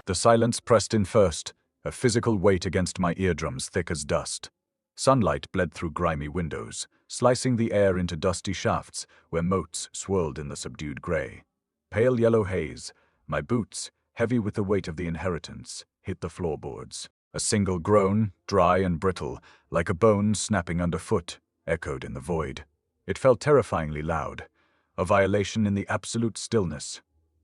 The silence pressed in first, a physical weight against my eardrums thick as dust. Sunlight bled through grimy windows, slicing the air into dusty shafts where motes swirled in the subdued gray. Pale yellow haze, my boots, heavy with the weight of the inheritance, hit the floorboards. A single groan, dry and brittle, like a bone snapping underfoot, echoed in the void. It felt terrifyingly loud, a violation in the absolute stillness.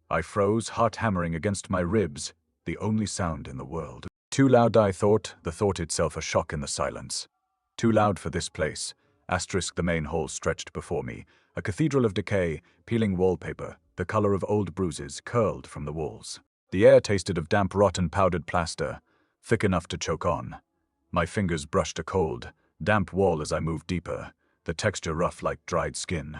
I froze, heart hammering against my ribs, the only sound in the world. Too loud, I thought, the thought itself a shock in the silence. Too loud for this place. Asterisk the main hall stretched before me, a cathedral of decay, peeling wallpaper, the color of old bruises, curled from the walls. The air tasted of damp, rotten, powdered plaster, thick enough to choke on. My fingers brushed a cold, damp wall as I moved deeper, the texture rough like dried skin.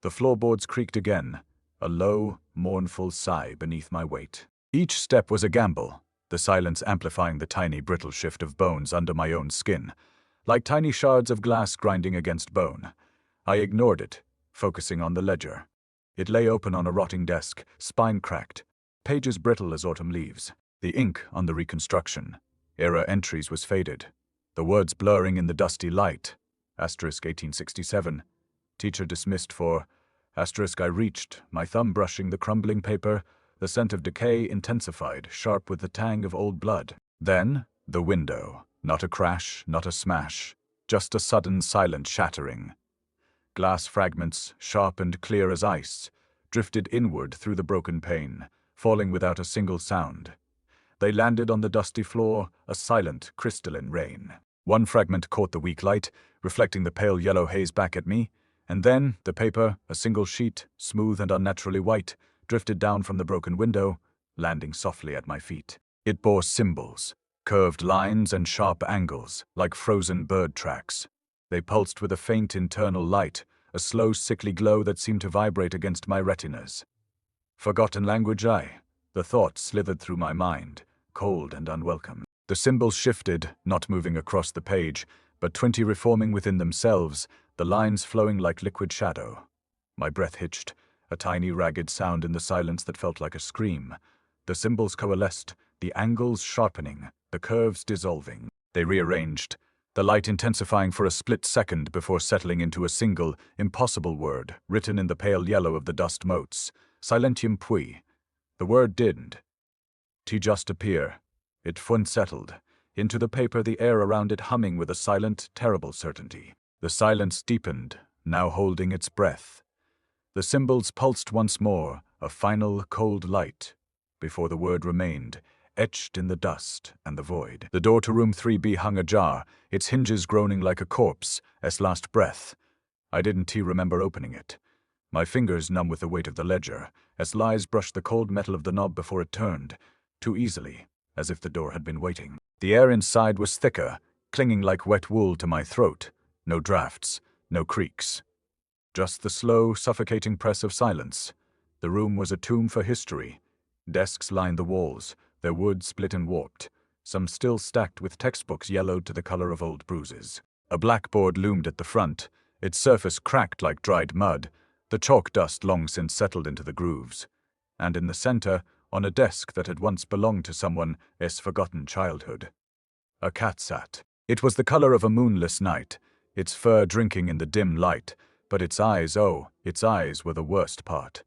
The floorboards creaked again, a low, mournful sigh beneath my weight. Each step was a gamble, the silence amplifying the tiny, brittle shift of bones under my own skin, like tiny shards of glass grinding against bone. I ignored it, focusing on the ledger. It lay open on a rotting desk, spine cracked, pages brittle as autumn leaves. The ink on the reconstruction, era entries was faded, the words blurring in the dusty light. Asterisk 1867. Teacher dismissed for... Asterisk I reached, my thumb brushing the crumbling paper, the scent of decay intensified, sharp with the tang of old blood. Then, the window. Not a crash, not a smash, just a sudden silent shattering. Glass fragments, sharp and clear as ice, drifted inward through the broken pane, falling without a single sound. They landed on the dusty floor, a silent, crystalline rain. One fragment caught the weak light, reflecting the pale yellow haze back at me, and then the paper, a single sheet, smooth and unnaturally white, drifted down from the broken window, landing softly at my feet. It bore symbols, curved lines and sharp angles, like frozen bird tracks. They pulsed with a faint internal light, a slow, sickly glow that seemed to vibrate against my retinas. Forgotten language, the thought slithered through my mind, cold and unwelcome. The symbols shifted, not moving across the page, but 20 reforming within themselves, the lines flowing like liquid shadow. My breath hitched, a tiny ragged sound in the silence that felt like a scream. The symbols coalesced, the angles sharpening, the curves dissolving. They rearranged, the light intensifying for a split second before settling into a single, impossible word, written in the pale yellow of the dust motes. Silentium puis. The word didn't just appear. It settled. Into the paper, the air around it humming with a silent, terrible certainty. The silence deepened, now holding its breath. The symbols pulsed once more, a final, cold light, before the word remained, etched in the dust and the void. The door to room 3B hung ajar, its hinges groaning like a corpse's last breath. I didn't remember opening it. My fingers numb with the weight of the ledger, as lies brushed the cold metal of the knob before it turned, too easily, as if the door had been waiting. The air inside was thicker, clinging like wet wool to my throat. No drafts, no creaks. Just the slow, suffocating press of silence. The room was a tomb for history. Desks lined the walls, their wood split and warped, some still stacked with textbooks yellowed to the color of old bruises. A blackboard loomed at the front, its surface cracked like dried mud, the chalk dust long since settled into the grooves. And in the center, on a desk that had once belonged to someone's forgotten childhood, a cat sat. It was the color of a moonless night, its fur drinking in the dim light, but its eyes were the worst part.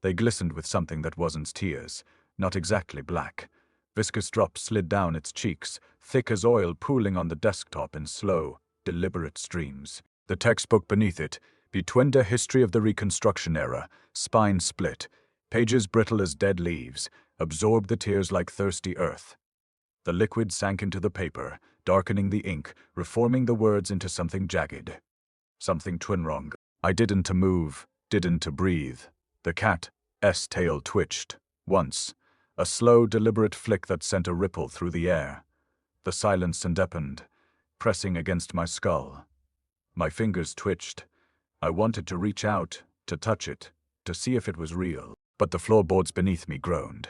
They glistened with something that wasn't tears, not exactly black. Viscous drops slid down its cheeks, thick as oil pooling on the desktop in slow, deliberate streams. The textbook beneath it, Between History of the Reconstruction Era, spine split, pages brittle as dead leaves, absorbed the tears like thirsty earth. The liquid sank into the paper, darkening the ink, reforming the words into something jagged. Something wrong. I didn't move, didn't breathe. The cat's tail twitched. Once. A slow, deliberate flick that sent a ripple through the air. The silence deepened, pressing against my skull. My fingers twitched. I wanted to reach out, to touch it, to see if it was real. But the floorboards beneath me groaned.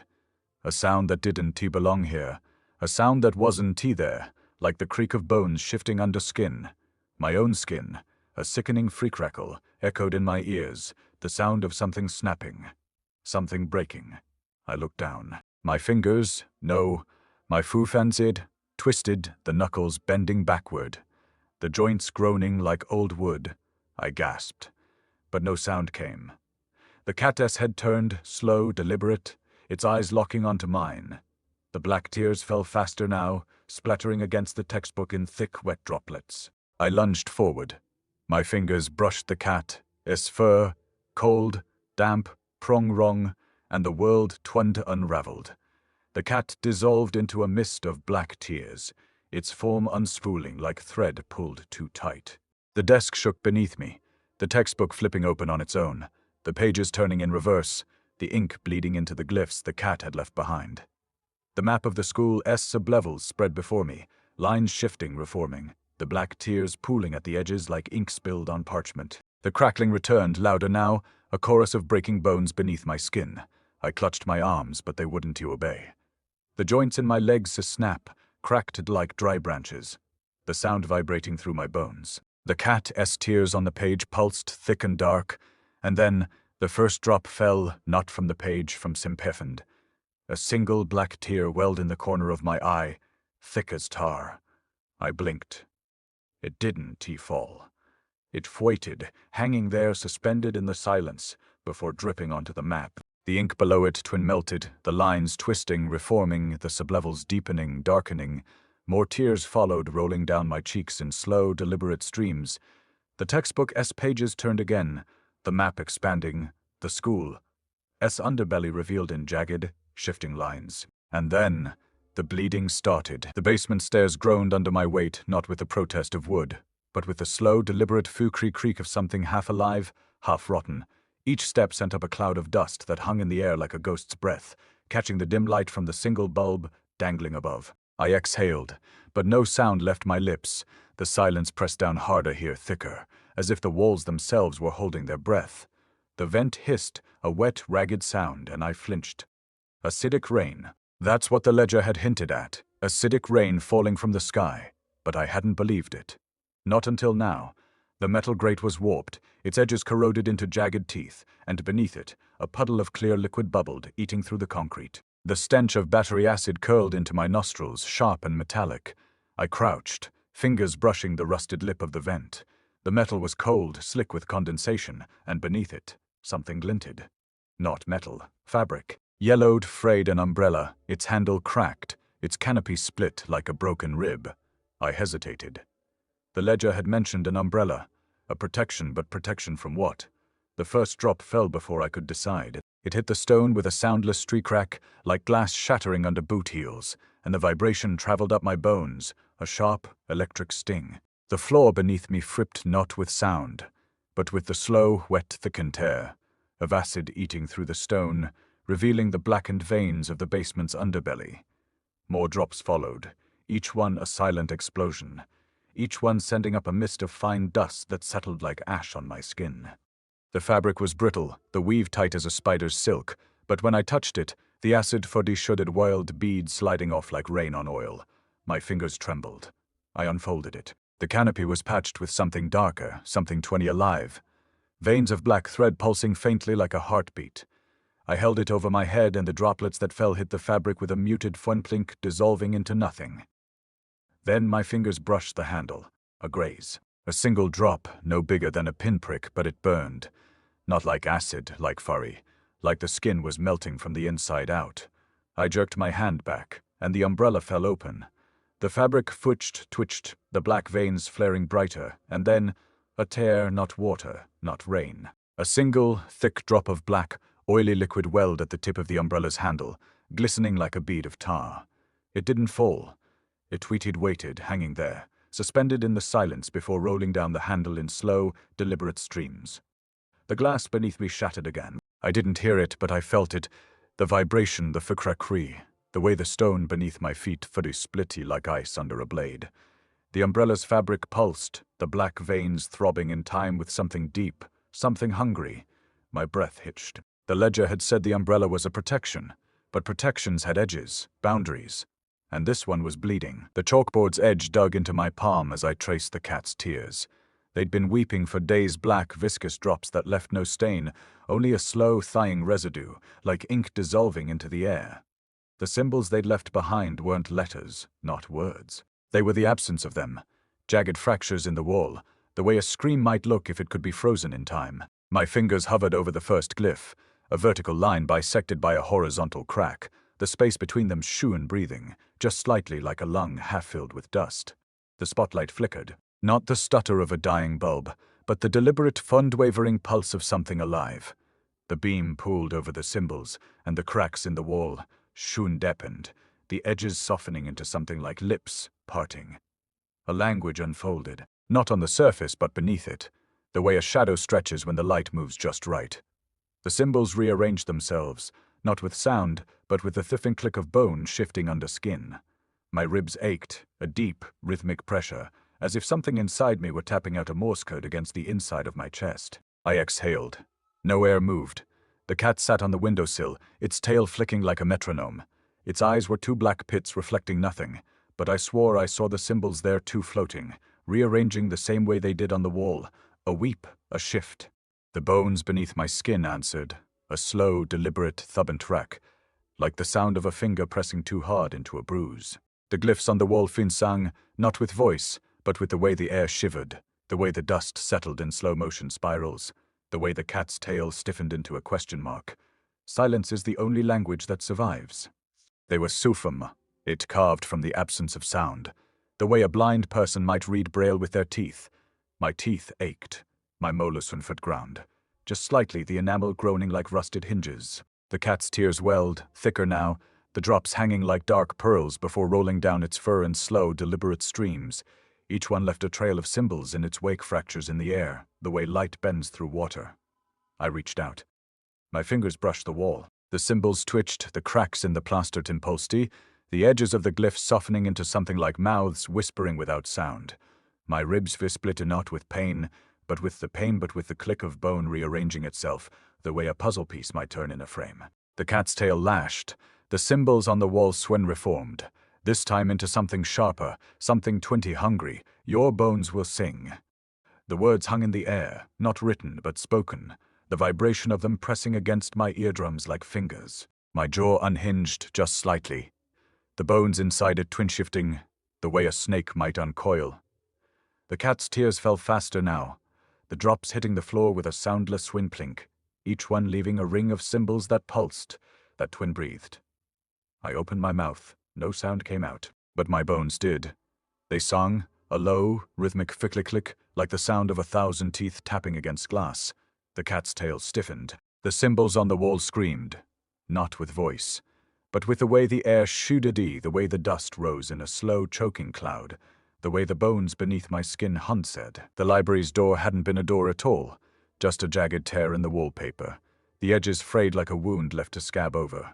A sound that didn't belong here. A sound that wasn't there, like the creak of bones shifting under skin. My own skin. A sickening free crackle echoed in my ears, the sound of something snapping. Something breaking. I looked down. My fingers, no, my fufancid, twisted, the knuckles bending backward, the joints groaning like old wood. I gasped, but no sound came. The cat's head turned, slow, deliberate, its eyes locking onto mine. The black tears fell faster now, splattering against the textbook in thick, wet droplets. I lunged forward. My fingers brushed the cat, its fur, cold, damp, prong-wrong, and the world twined unraveled. The cat dissolved into a mist of black tears, its form unspooling like thread pulled too tight. The desk shook beneath me, the textbook flipping open on its own, the pages turning in reverse, the ink bleeding into the glyphs the cat had left behind. The map of the school's sublevels spread before me, lines shifting, reforming, the black tears pooling at the edges like ink spilled on parchment. The crackling returned, louder now, a chorus of breaking bones beneath my skin. I clutched my arms, but they wouldn't obey. The joints in my legs snap, cracked like dry branches, the sound vibrating through my bones. The cat's tears on the page pulsed thick and dark, and then the first drop fell, not from the page, from Simpefend. A single black tear welled in the corner of my eye, thick as tar. I blinked. It didn't fall. It floated, hanging there suspended in the silence, before dripping onto the map. The ink below it twin melted, the lines twisting, reforming, the sublevels deepening, darkening. More tears followed, rolling down my cheeks in slow, deliberate streams. The textbook's pages turned again, the map expanding, the school's underbelly revealed in jagged, shifting lines. And then, the bleeding started. The basement stairs groaned under my weight, not with the protest of wood, but with the slow, deliberate foo-creak creak of something half alive, half rotten. Each step sent up a cloud of dust that hung in the air like a ghost's breath, catching the dim light from the single bulb dangling above. I exhaled, but no sound left my lips. The silence pressed down harder here, thicker, as if the walls themselves were holding their breath. The vent hissed, a wet, ragged sound, and I flinched. Acidic rain. That's what the ledger had hinted at. Acidic rain falling from the sky. But I hadn't believed it. Not until now. The metal grate was warped, its edges corroded into jagged teeth, and beneath it, a puddle of clear liquid bubbled, eating through the concrete. The stench of battery acid curled into my nostrils, sharp and metallic. I crouched, fingers brushing the rusted lip of the vent. The metal was cold, slick with condensation, and beneath it, something glinted. Not metal, fabric. Yellowed, frayed an umbrella, its handle cracked, its canopy split like a broken rib. I hesitated. The ledger had mentioned an umbrella, a protection, but protection from what? The first drop fell before I could decide. It hit the stone with a soundless streak-crack, like glass shattering under boot heels, and the vibration traveled up my bones, a sharp, electric sting. The floor beneath me fripped not with sound, but with the slow, wet, thickened air, of acid eating through the stone, revealing the blackened veins of the basement's underbelly. More drops followed, each one a silent explosion, each one sending up a mist of fine dust that settled like ash on my skin. The fabric was brittle, the weave tight as a spider's silk, but when I touched it, the acid shuddered wild beads sliding off like rain on oil. My fingers trembled. I unfolded it. The canopy was patched with something darker, something 20 alive. Veins of black thread pulsing faintly like a heartbeat. I held it over my head, and the droplets that fell hit the fabric with a muted funplink, dissolving into nothing. Then my fingers brushed the handle. A graze. A single drop, no bigger than a pinprick, but it burned. Not like acid, like furry. Like the skin was melting from the inside out. I jerked my hand back, and the umbrella fell open. The fabric twitched, the black veins flaring brighter, and then a tear, not water, not rain. A single, thick drop of black, oily liquid welled at the tip of the umbrella's handle, glistening like a bead of tar. It didn't fall. It waited, hanging there, suspended in the silence before rolling down the handle in slow, deliberate streams. The glass beneath me shattered again. I didn't hear it, but I felt it. The vibration, the ficracree, the way the stone beneath my feet splitty like ice under a blade. The umbrella's fabric pulsed, the black veins throbbing in time with something deep, something hungry. My breath hitched. The ledger had said the umbrella was a protection, but protections had edges, boundaries. And this one was bleeding. The chalkboard's edge dug into my palm as I traced the cat's tears. They'd been weeping for days, black, viscous drops that left no stain, only a slow, thawing residue, like ink dissolving into the air. The symbols they'd left behind weren't letters, not words. They were the absence of them. Jagged fractures in the wall, the way a scream might look if it could be frozen in time. My fingers hovered over the first glyph, a vertical line bisected by a horizontal crack, the space between them shone breathing, just slightly like a lung half-filled with dust. The spotlight flickered, not the stutter of a dying bulb, but the deliberate, fond-wavering pulse of something alive. The beam pooled over the symbols, and the cracks in the wall shone deepened, the edges softening into something like lips parting. A language unfolded, not on the surface but beneath it, the way a shadow stretches when the light moves just right. The symbols rearranged themselves, not with sound, but with the thickening click of bone shifting under skin. My ribs ached, a deep, rhythmic pressure, as if something inside me were tapping out a Morse code against the inside of my chest. I exhaled. No air moved. The cat sat on the windowsill, its tail flicking like a metronome. Its eyes were two black pits reflecting nothing, but I swore I saw the symbols there too floating, rearranging the same way they did on the wall, a weep, a shift. The bones beneath my skin answered, a slow, deliberate thub and track, like the sound of a finger pressing too hard into a bruise. The glyphs on the wall sang, not with voice, but with the way the air shivered, the way the dust settled in slow-motion spirals, the way the cat's tail stiffened into a question mark. Silence is the only language that survives. They were sufum, it carved from the absence of sound, the way a blind person might read Braille with their teeth. My teeth ached, my molars went ground, just slightly the enamel groaning like rusted hinges. The cat's tears welled, thicker now, the drops hanging like dark pearls before rolling down its fur in slow, deliberate streams. Each one left a trail of symbols in its wake, fractures in the air, the way light bends through water. I reached out. My fingers brushed the wall. The symbols twitched, the cracks in the plaster timpolsti, the edges of the glyphs softening into something like mouths whispering without sound. My ribs were split not with pain, but with the click of bone rearranging itself, the way a puzzle piece might turn in a frame. The cat's tail lashed. The symbols on the wall swung reformed, this time into something sharper, something 20 hungry. Your bones will sing. The words hung in the air, not written but spoken, the vibration of them pressing against my eardrums like fingers. My jaw unhinged just slightly, the bones inside it twin-shifting, the way a snake might uncoil. The cat's tears fell faster now, the drops hitting the floor with a soundless swin-plink, each one leaving a ring of symbols that pulsed, that twin-breathed. I opened my mouth. No sound came out, but my bones did. They sung, a low, rhythmic click-click, like the sound of 1,000 teeth tapping against glass. The cat's tail stiffened. The symbols on the wall screamed, not with voice, but with the way the air shuddered, the way the dust rose in a slow, choking cloud, the way the bones beneath my skin said. The library's door hadn't been a door at all, just a jagged tear in the wallpaper, the edges frayed like a wound left to scab over.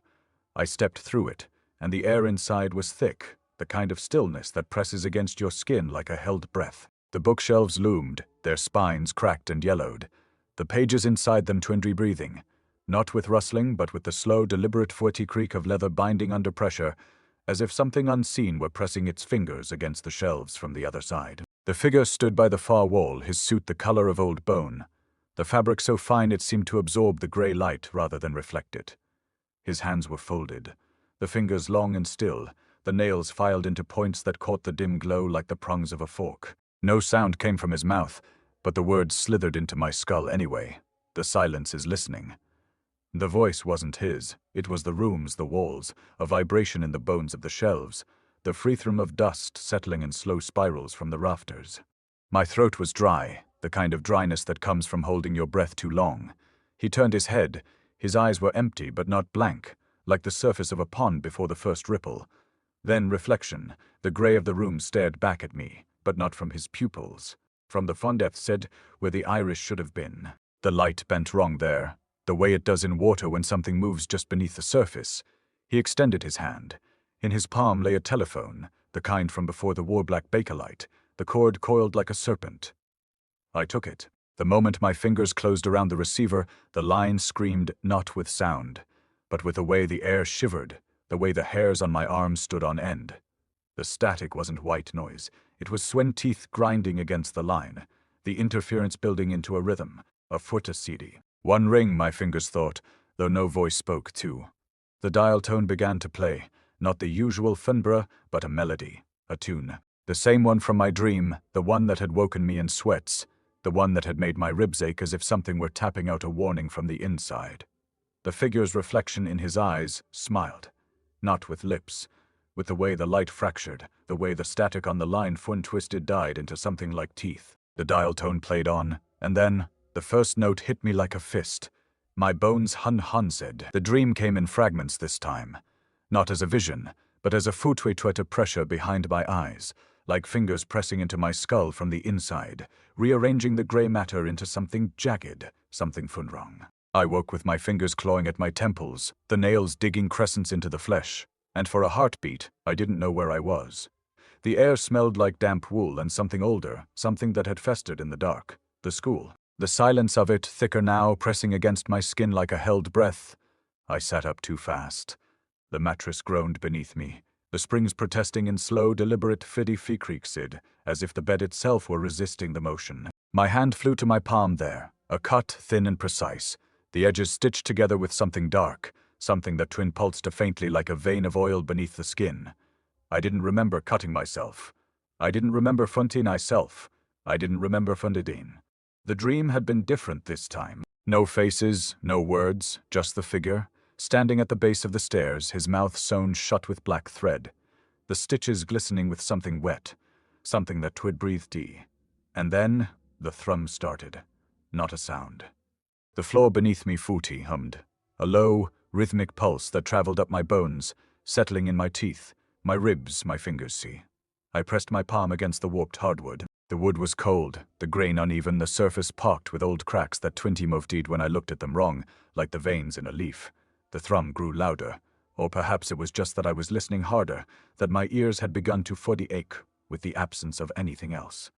I stepped through it, and the air inside was thick, the kind of stillness that presses against your skin like a held breath. The bookshelves loomed, their spines cracked and yellowed, the pages inside them twin-breathing, not with rustling but with the slow, deliberate footy creak of leather binding under pressure, as if something unseen were pressing its fingers against the shelves from the other side. The figure stood by the far wall, his suit the color of old bone, the fabric so fine it seemed to absorb the gray light rather than reflect it. His hands were folded, the fingers long and still, the nails filed into points that caught the dim glow like the prongs of a fork. No sound came from his mouth, but the words slithered into my skull anyway. The silence is listening. The voice wasn't his, it was the room's, the walls, a vibration in the bones of the shelves, the free thrum of dust settling in slow spirals from the rafters. My throat was dry, the kind of dryness that comes from holding your breath too long. He turned his head. His eyes were empty but not blank, like the surface of a pond before the first ripple. Then reflection, the grey of the room stared back at me, but not from his pupils. From the fond depths said, where the iris should have been. The light bent wrong there, the way it does in water when something moves just beneath the surface. He extended his hand. In his palm lay a telephone, the kind from before the war-black Bakelite, the cord coiled like a serpent. I took it. The moment my fingers closed around the receiver, the line screamed not with sound, but with the way the air shivered, the way the hairs on my arms stood on end. The static wasn't white noise. It was Swen teeth grinding against the line, the interference building into a rhythm, a foot a CD. One ring, my fingers thought, though no voice spoke, too. The dial tone began to play, not the usual funbra, but a melody, a tune. The same one from my dream, the one that had woken me in sweats, the one that had made my ribs ache as if something were tapping out a warning from the inside. The figure's reflection in his eyes smiled, not with lips, with the way the light fractured, the way the static on the line fun twisted died into something like teeth. The dial tone played on, and then, the first note hit me like a fist. My bones hun said. The dream came in fragments this time. Not as a vision, but as a futwe pressure behind my eyes, like fingers pressing into my skull from the inside, rearranging the grey matter into something jagged, something funwrong. I woke with my fingers clawing at my temples, the nails digging crescents into the flesh, and for a heartbeat, I didn't know where I was. The air smelled like damp wool and something older, something that had festered in the dark. The school. The silence of it, thicker now, pressing against my skin like a held breath. I sat up too fast. The mattress groaned beneath me, the springs protesting in slow, deliberate fiddy-fee-creaksid, as if the bed itself were resisting the motion. My hand flew to my palm there, a cut, thin and precise, the edges stitched together with something dark, something that twin-pulsed faintly like a vein of oil beneath the skin. I didn't remember cutting myself. I didn't remember funting myself. I didn't remember fundidine. The dream had been different this time. No faces, no words, just the figure, standing at the base of the stairs, his mouth sewn shut with black thread, the stitches glistening with something wet, something that twid breathed. And then, the thrum started. Not a sound. The floor beneath me footy hummed, a low, rhythmic pulse that traveled up my bones, settling in my teeth, my ribs, my fingers. I pressed my palm against the warped hardwood. The wood was cold, the grain uneven, the surface pocked with old cracks that twinty moved when I looked at them wrong, like the veins in a leaf. The thrum grew louder, or perhaps it was just that I was listening harder, that my ears had begun to fuddy ache with the absence of anything else.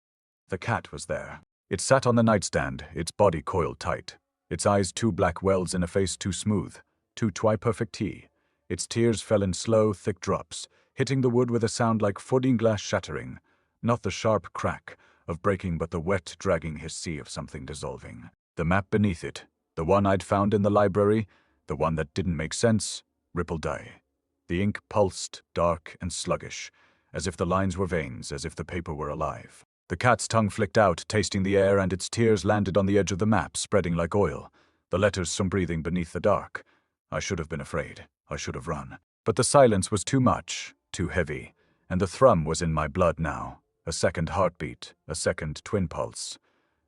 The cat was there. It sat on the nightstand, its body coiled tight, its eyes two black wells in a face too smooth, too perfect tea. Its tears fell in slow, thick drops, hitting the wood with a sound like fuddying glass shattering, not the sharp crack of breaking but the wet, dragging hiss of something dissolving. The map beneath it, the one I'd found in the library, the one that didn't make sense, rippled die. The ink pulsed, dark and sluggish, as if the lines were veins, as if the paper were alive. The cat's tongue flicked out, tasting the air, and its tears landed on the edge of the map, spreading like oil, the letters some breathing beneath the dark. I should have been afraid. I should have run. But the silence was too much, too heavy, and the thrum was in my blood now. A second heartbeat, a second twin pulse.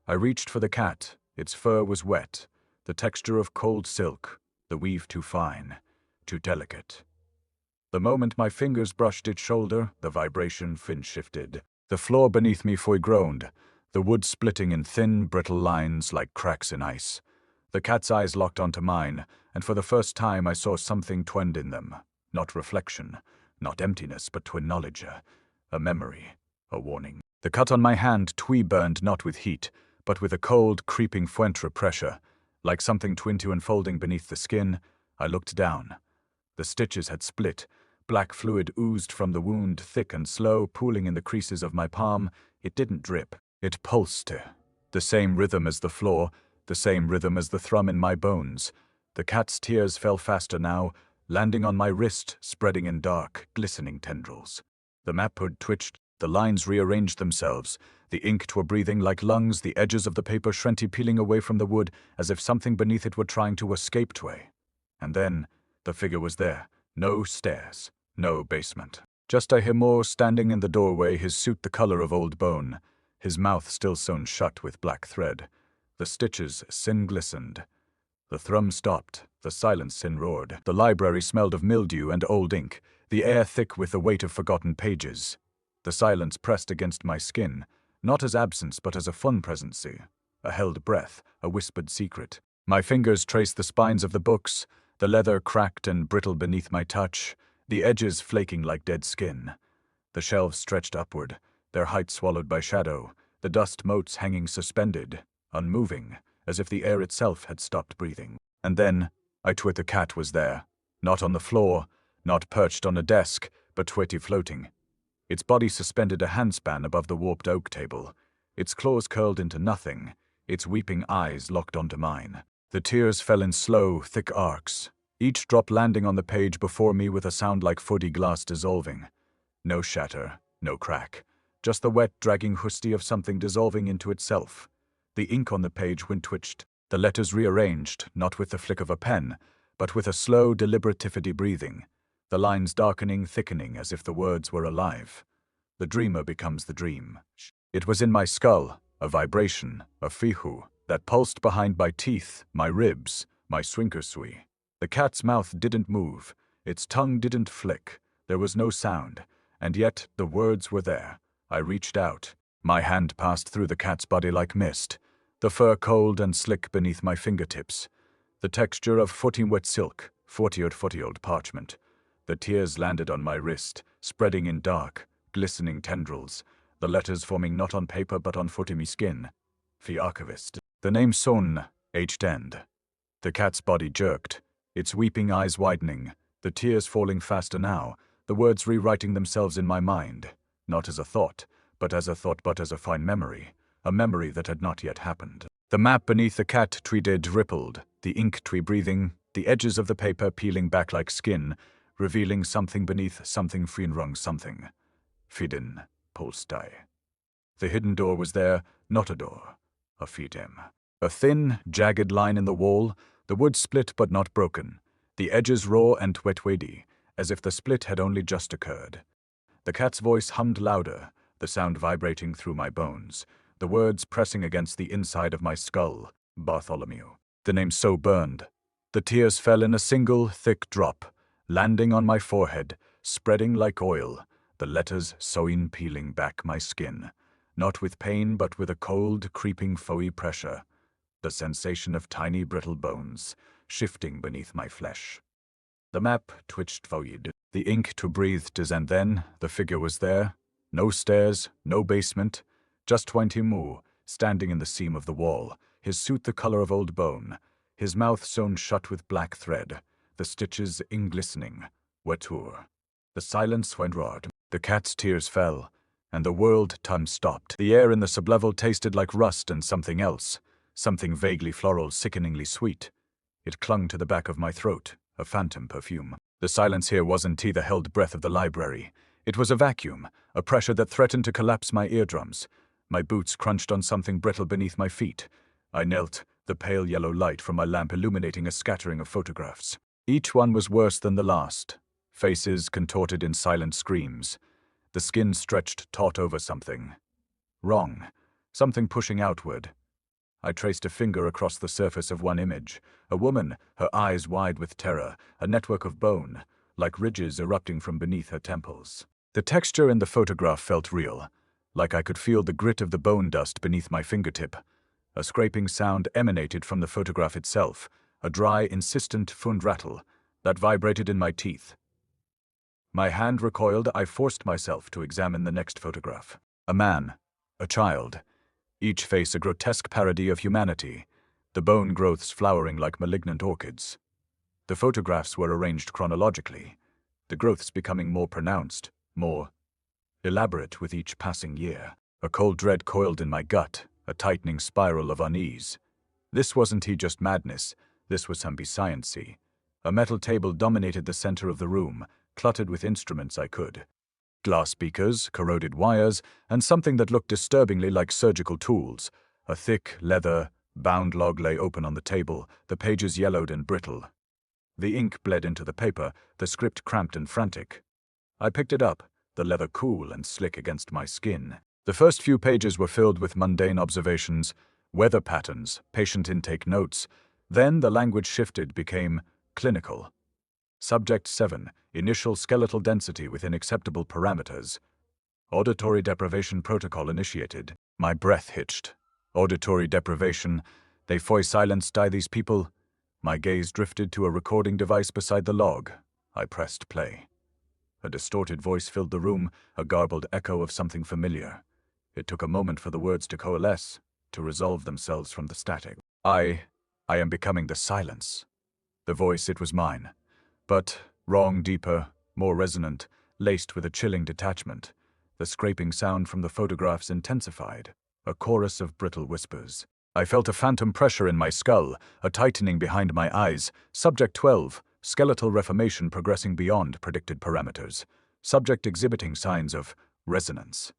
I reached for the cat. Its fur was wet, the texture of cold silk, the weave too fine, too delicate. The moment my fingers brushed its shoulder, the vibration fin shifted. The floor beneath me groaned, the wood splitting in thin, brittle lines like cracks in ice. The cat's eyes locked onto mine, and for the first time I saw something twined in them. Not reflection, not emptiness, but twin knowledge, a memory, a warning. The cut on my hand burned not with heat, but with a cold, creeping fuentra pressure. Like something twin to unfolding beneath the skin, I looked down. The stitches had split. Black fluid oozed from the wound, thick and slow, pooling in the creases of my palm. It didn't drip. It pulsed. The same rhythm as the floor, the same rhythm as the thrum in my bones. The cat's tears fell faster now, landing on my wrist, spreading in dark, glistening tendrils. The map hood twitched, the lines rearranged themselves, the ink were breathing like lungs, the edges of the paper shrenty peeling away from the wood, as if something beneath it were trying to escape tway. And then, the figure was there. No stairs, no basement. Just a Himor standing in the doorway, his suit the color of old bone, his mouth still sewn shut with black thread. The stitches sin glistened. The thrum stopped, the silence sin roared. The library smelled of mildew and old ink, the air thick with the weight of forgotten pages. The silence pressed against my skin, not as absence but as a fun presency, a held breath, a whispered secret. My fingers traced the spines of the books, the leather cracked and brittle beneath my touch, the edges flaking like dead skin. The shelves stretched upward, their height swallowed by shadow, the dust motes hanging suspended, unmoving, as if the air itself had stopped breathing. And then, the cat was there, not on the floor, not perched on a desk, but twitty floating. Its body suspended a handspan above the warped oak table, its claws curled into nothing, its weeping eyes locked onto mine. The tears fell in slow, thick arcs, each drop landing on the page before me with a sound like footy glass dissolving. No shatter, no crack, just the wet, dragging husty of something dissolving into itself. The ink on the page wind twitched, the letters rearranged, not with the flick of a pen, but with a slow, deliberate tiffity breathing, the lines darkening, thickening, as if the words were alive. The dreamer becomes the dream. It was in my skull, a vibration, a fihu, that pulsed behind my teeth, my ribs, my swinkersui. The cat's mouth didn't move, its tongue didn't flick, there was no sound, and yet the words were there. I reached out. My hand passed through the cat's body like mist, the fur cold and slick beneath my fingertips, the texture of footing wet silk, 40-old parchment. The tears landed on my wrist, spreading in dark, glistening tendrils, the letters forming not on paper but on footy skin. The Archivist. The name Son, H-end. The cat's body jerked, its weeping eyes widening, the tears falling faster now, the words rewriting themselves in my mind, not as a thought, but as a fine memory, a memory that had not yet happened. The map beneath the cat tree did rippled, the ink tree breathing, the edges of the paper peeling back like skin, revealing something beneath something freenrung something. Fidin, Polstai. The hidden door was there, not a door, a fidem. A thin, jagged line in the wall, the wood split but not broken, the edges raw and wet-wady, as if the split had only just occurred. The cat's voice hummed louder, the sound vibrating through my bones, the words pressing against the inside of my skull. Bartholomew. The name so burned. The tears fell in a single, thick drop, landing on my forehead, spreading like oil, the letters sewing peeling back my skin, not with pain but with a cold, creeping foamy pressure, the sensation of tiny brittle bones, shifting beneath my flesh. The map twitched void, the ink to breathed as, and then the figure was there, no stairs, no basement, just 20 mu, standing in the seam of the wall, his suit the color of old bone, his mouth sewn shut with black thread, the stitches glistening, wetur. The silence went roared. The cat's tears fell, and the world time stopped. The air in the sublevel tasted like rust and something else, something vaguely floral, sickeningly sweet. It clung to the back of my throat, a phantom perfume. The silence here wasn't the held breath of the library. It was a vacuum, a pressure that threatened to collapse my eardrums. My boots crunched on something brittle beneath my feet. I knelt, the pale yellow light from my lamp illuminating a scattering of photographs. Each one was worse than the last. Faces contorted in silent screams. The skin stretched taut over something. Wrong. Something pushing outward. I traced a finger across the surface of one image. A woman, her eyes wide with terror, a network of bone, like ridges erupting from beneath her temples. The texture in the photograph felt real, like I could feel the grit of the bone dust beneath my fingertip. A scraping sound emanated from the photograph itself, a dry, insistent fund rattle that vibrated in my teeth. My hand recoiled. I forced myself to examine the next photograph. A man, a child, each face a grotesque parody of humanity, the bone growths flowering like malignant orchids. The photographs were arranged chronologically, the growths becoming more pronounced, more elaborate with each passing year. A cold dread coiled in my gut, a tightening spiral of unease. This wasn't just madness, this was some science-y. A metal table dominated the center of the room, cluttered with instruments I could. Glass speakers, corroded wires, and something that looked disturbingly like surgical tools. A thick, leather, bound log lay open on the table, the pages yellowed and brittle. The ink bled into the paper, the script cramped and frantic. I picked it up, the leather cool and slick against my skin. The first few pages were filled with mundane observations, weather patterns, patient intake notes. Then the language shifted, became clinical. Subject 7, initial skeletal density within acceptable parameters. Auditory deprivation protocol initiated. My breath hitched. Auditory deprivation. They foy silenced these people. My gaze drifted to a recording device beside the log. I pressed play. A distorted voice filled the room, a garbled echo of something familiar. It took a moment for the words to coalesce, to resolve themselves from the static. I am becoming the silence. The voice, it was mine. But wrong, deeper, more resonant, laced with a chilling detachment. The scraping sound from the photographs intensified, a chorus of brittle whispers. I felt a phantom pressure in my skull, a tightening behind my eyes. Subject 12, skeletal reformation progressing beyond predicted parameters, subject exhibiting signs of resonance.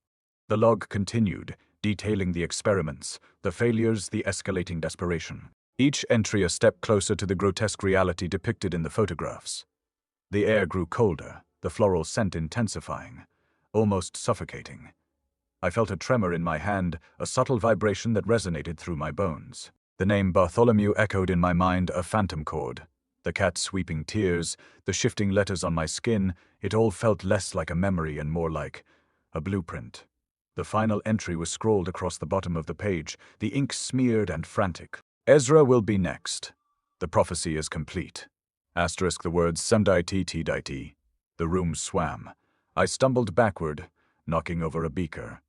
The log continued, detailing the experiments, the failures, the escalating desperation. Each entry a step closer to the grotesque reality depicted in the photographs. The air grew colder, the floral scent intensifying, almost suffocating. I felt a tremor in my hand, a subtle vibration that resonated through my bones. The name Bartholomew echoed in my mind, a phantom chord. The cat's sweeping tears, the shifting letters on my skin, it all felt less like a memory and more like a blueprint. The final entry was scrawled across the bottom of the page, the ink smeared and frantic. Ezra will be next. The prophecy is complete. Asterisk the words semditi. The room swam. I stumbled backward, knocking over a beaker.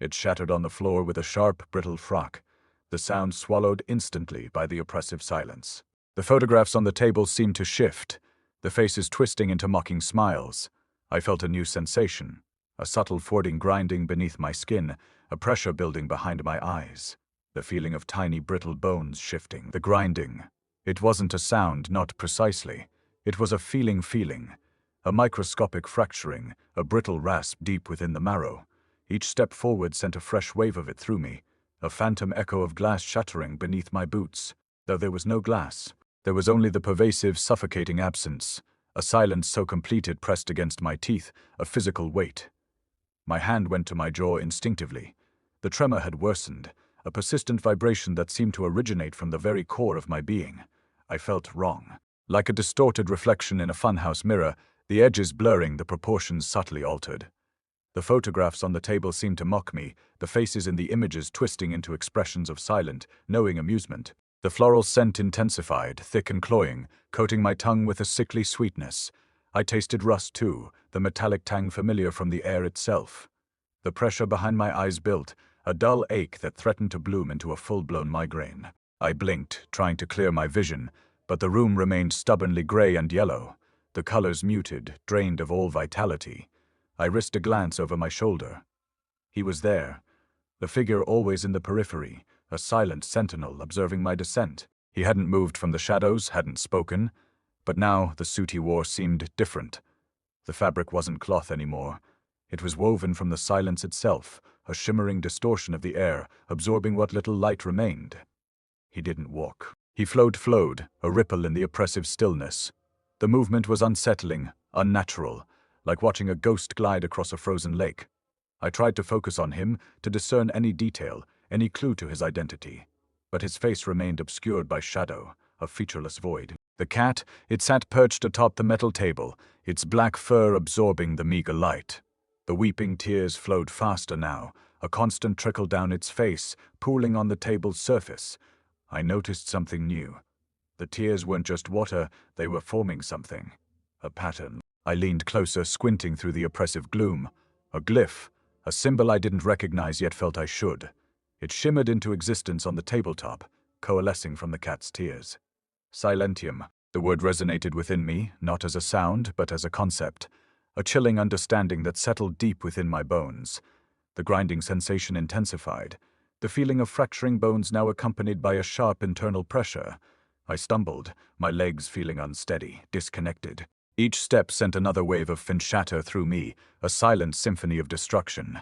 It shattered on the floor with a sharp, brittle frock, the sound swallowed instantly by the oppressive silence. The photographs on the table seemed to shift, the faces twisting into mocking smiles. I felt a new sensation, a subtle fording grinding beneath my skin, a pressure building behind my eyes. The feeling of tiny brittle bones shifting, the grinding. It wasn't a sound, not precisely. It was a feeling, a microscopic fracturing, a brittle rasp deep within the marrow. Each step forward sent a fresh wave of it through me, a phantom echo of glass shattering beneath my boots. Though there was no glass, there was only the pervasive, suffocating absence, a silence so complete it pressed against my teeth, a physical weight. My hand went to my jaw instinctively. The tremor had worsened, a persistent vibration that seemed to originate from the very core of my being. I felt wrong. Like a distorted reflection in a funhouse mirror, the edges blurring, the proportions subtly altered. The photographs on the table seemed to mock me, the faces in the images twisting into expressions of silent, knowing amusement. The floral scent intensified, thick and cloying, coating my tongue with a sickly sweetness. I tasted rust too, the metallic tang familiar from the air itself. The pressure behind my eyes built, a dull ache that threatened to bloom into a full-blown migraine. I blinked, trying to clear my vision, but the room remained stubbornly gray and yellow, the colors muted, drained of all vitality. I risked a glance over my shoulder. He was there, the figure always in the periphery, a silent sentinel observing my descent. He hadn't moved from the shadows, hadn't spoken, but now the suit he wore seemed different. The fabric wasn't cloth anymore. It was woven from the silence itself, a shimmering distortion of the air, absorbing what little light remained. He didn't walk. He flowed, a ripple in the oppressive stillness. The movement was unsettling, unnatural, like watching a ghost glide across a frozen lake. I tried to focus on him, to discern any detail, any clue to his identity. But his face remained obscured by shadow, a featureless void. The cat, it sat perched atop the metal table, its black fur absorbing the meager light. The weeping tears flowed faster now, a constant trickle down its face, pooling on the table's surface. I noticed something new. The tears weren't just water, they were forming something. A pattern. I leaned closer, squinting through the oppressive gloom. A glyph, a symbol I didn't recognize yet felt I should. It shimmered into existence on the tabletop, coalescing from the cat's tears. Silentium. The word resonated within me, not as a sound, but as a concept. A chilling understanding that settled deep within my bones. The grinding sensation intensified, the feeling of fracturing bones now accompanied by a sharp internal pressure. I stumbled, my legs feeling unsteady, disconnected. Each step sent another wave of shatter through me, a silent symphony of destruction.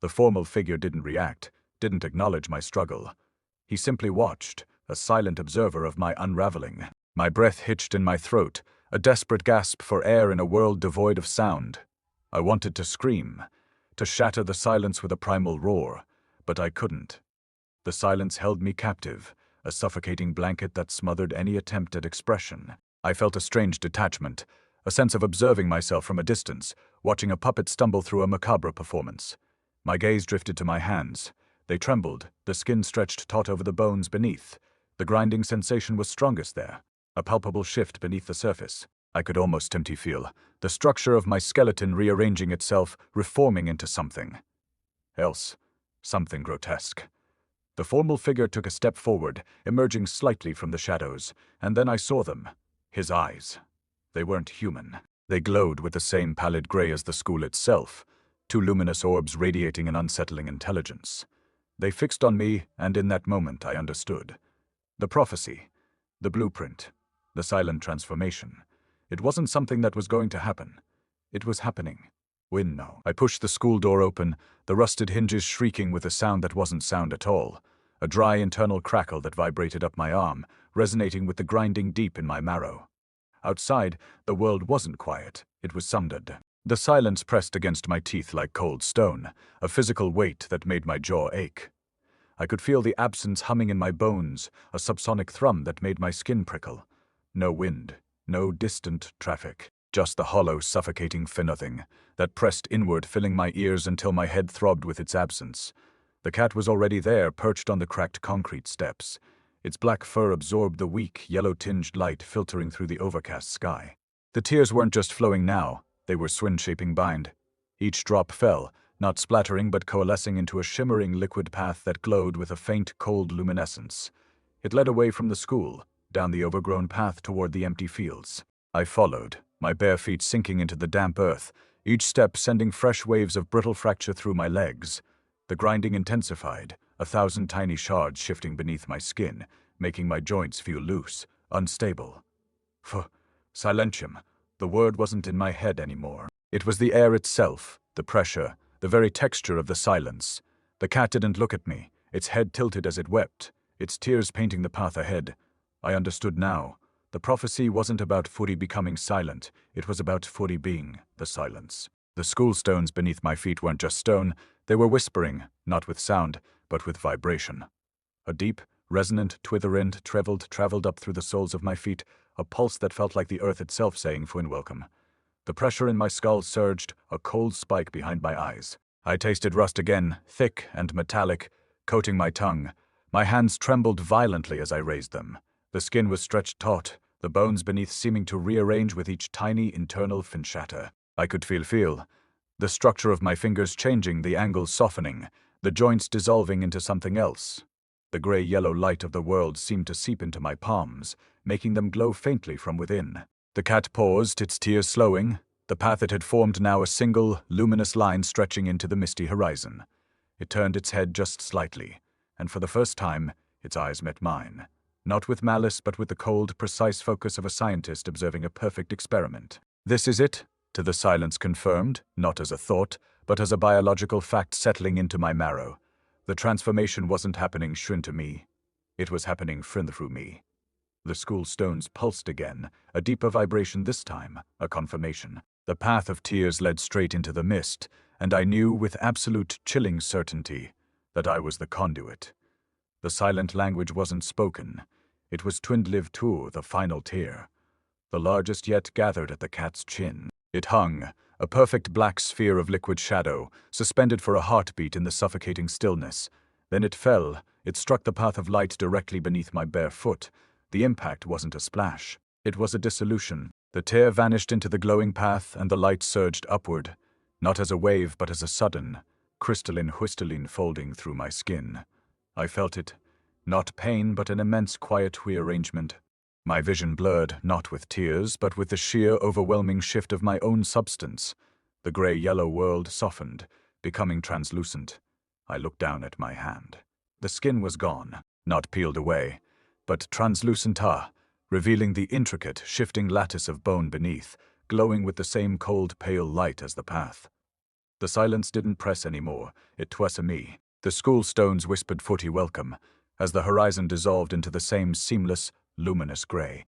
The formal figure didn't react, didn't acknowledge my struggle. He simply watched, a silent observer of my unraveling. My breath hitched in my throat, a desperate gasp for air in a world devoid of sound. I wanted to scream, to shatter the silence with a primal roar, but I couldn't. The silence held me captive, a suffocating blanket that smothered any attempt at expression. I felt a strange detachment, a sense of observing myself from a distance, watching a puppet stumble through a macabre performance. My gaze drifted to my hands. They trembled, the skin stretched taut over the bones beneath. The grinding sensation was strongest there, a palpable shift beneath the surface. I could almost feel the structure of my skeleton rearranging itself, reforming into something else, something grotesque. The formal figure took a step forward, emerging slightly from the shadows, and then I saw them. His eyes. They weren't human. They glowed with the same pallid gray as the school itself, two luminous orbs radiating an unsettling intelligence. They fixed on me, and in that moment I understood. The prophecy, the blueprint, the silent transformation. It wasn't something that was going to happen. It was happening. When no. I pushed the school door open, the rusted hinges shrieking with a sound that wasn't sound at all. A dry internal crackle that vibrated up my arm, resonating with the grinding deep in my marrow. Outside, the world wasn't quiet. It was sundered. The silence pressed against my teeth like cold stone, a physical weight that made my jaw ache. I could feel the absence humming in my bones, a subsonic thrum that made my skin prickle. No wind, no distant traffic, just the hollow, suffocating nothing that pressed inward, filling my ears until my head throbbed with its absence. The cat was already there, perched on the cracked concrete steps. Its black fur absorbed the weak, yellow-tinged light filtering through the overcast sky. The tears weren't just flowing now, they were swin-shaping bind. Each drop fell, not splattering but coalescing into a shimmering liquid path that glowed with a faint, cold luminescence. It led away from the school, down the overgrown path toward the empty fields. I followed, my bare feet sinking into the damp earth, each step sending fresh waves of brittle fracture through my legs. The grinding intensified, 1,000 tiny shards shifting beneath my skin, making my joints feel loose, unstable. Silentium. The word wasn't in my head anymore. It was the air itself, the pressure, the very texture of the silence. The cat didn't look at me, its head tilted as it wept, its tears painting the path ahead. I understood now. The prophecy wasn't about Furi becoming silent, it was about Furi being the silence. The school stones beneath my feet weren't just stone, they were whispering, not with sound, but with vibration. A deep, resonant twitherend traveled up through the soles of my feet, a pulse that felt like the earth itself saying Fuin welcome. The pressure in my skull surged, a cold spike behind my eyes. I tasted rust again, thick and metallic, coating my tongue. My hands trembled violently as I raised them. The skin was stretched taut, the bones beneath seeming to rearrange with each tiny internal shatter. I could feel the structure of my fingers changing, the angles softening, the joints dissolving into something else. The gray-yellow light of the world seemed to seep into my palms, making them glow faintly from within. The cat paused, its tears slowing, the path it had formed now a single, luminous line stretching into the misty horizon. It turned its head just slightly, and for the first time, its eyes met mine. Not with malice, but with the cold, precise focus of a scientist observing a perfect experiment. "This is it?" To the silence confirmed, not as a thought, but as a biological fact settling into my marrow. The transformation wasn't happening to me. It was happening through me. The school stones pulsed again, a deeper vibration this time, a confirmation. The path of tears led straight into the mist, and I knew with absolute chilling certainty that I was the conduit. The silent language wasn't spoken. It was Twindliv too, the final tear. The largest yet gathered at the cat's chin. It hung, a perfect black sphere of liquid shadow, suspended for a heartbeat in the suffocating stillness. Then it fell. It struck the path of light directly beneath my bare foot. The impact wasn't a splash. It was a dissolution. The tear vanished into the glowing path, and the light surged upward, not as a wave but as a sudden, crystalline folding through my skin. I felt it. Not pain, but an immense quiet rearrangement. My vision blurred, not with tears, but with the sheer, overwhelming shift of my own substance. The gray-yellow world softened, becoming translucent. I looked down at my hand. The skin was gone, not peeled away, but translucent, revealing the intricate, shifting lattice of bone beneath, glowing with the same cold, pale light as the path. The silence didn't press anymore, it twas a me. The school stones whispered Footy welcome, as the horizon dissolved into the same seamless, luminous gray.